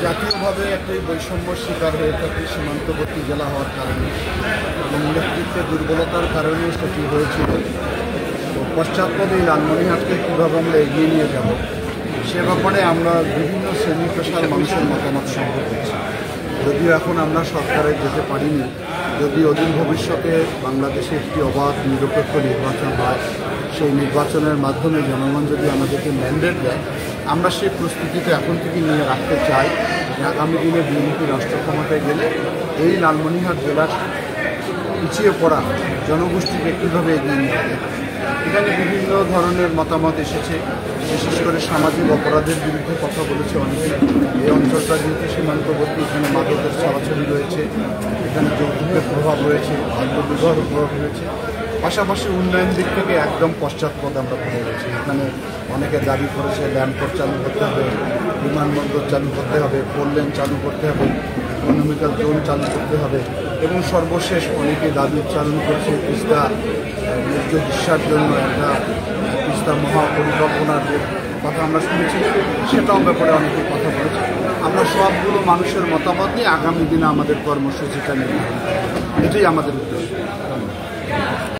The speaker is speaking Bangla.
জাতীয়ভাবে একটি বৈষম্য শিকার হয়ে থাকে সীমান্তবর্তী জেলা হওয়ার কারণে এবং নেতৃত্বের দুর্বলতার কারণে সেটি হয়েছিল। তো পশ্চাৎপদে লালমনিরহাটকে কীভাবে আমরা এগিয়ে নিয়ে যাব সে ব্যাপারে আমরা বিভিন্ন শ্রেণী পেশার মানুষের মতামত সংগ্রহ করছি। যদিও এখন আমরা সরকারে যেতে পারিনি, যদি অদূর ভবিষ্যতে বাংলাদেশে একটি অবাধ নিরপেক্ষ নির্বাচন হয়, সেই নির্বাচনের মাধ্যমে জনগণ যদি আমাদেরকে ম্যান্ডেট দেয়, আমরা সেই প্রস্তুতিতে এখন থেকে নিয়ে রাখতে চাই যে আগামী দিনে বিএনপি রাষ্ট্র ক্ষমতায় গেলে এই লালমনিরহাট জেলার পিছিয়ে পড়া জনগোষ্ঠীকে কীভাবে এগিয়ে নিয়ে হবে। এখানে বিভিন্ন ধরনের মতামত এসেছে, বিশেষ করে সামাজিক অপরাধের বিরুদ্ধে কথা বলেছে অনেকে। এই অঞ্চলটা যেহেতু সীমান্তবর্তী, এখানে মাদকের ছড়াছড়ি রয়েছে, এখানে যৌতুকের প্রভাব রয়েছে, বাল্যবিবাহের প্রভাব রয়েছে, পাশাপাশি উন্নয়ন দিক থেকে একদম পশ্চাৎপদ আমরা পড়ে গেছি। এখানে অনেকে দাবি করেছে ল্যান্ডপোর্ট চালু করতে হবে, বিমানবন্দর চালু করতে হবে, ফোর লেন চালু করতে হবে, ইকোনমিক্যাল জোন চালু করতে হবে এবং সর্বশেষ অনেকে দাবি উচ্চারণ করছে তিস্তা ন্যায্য চিকিৎসার জন্য একটা তিস্তা মহাপরিকল্পনার যে কথা আমরা শুনেছি সেটাও ব্যাপারে অনেকে কথা বলেছে। আমরা সবগুলো মানুষের মতামত নিয়ে আগামী দিনে আমাদের কর্মসূচিটা নিয়ে এটাই আমাদের উদ্দেশ্য।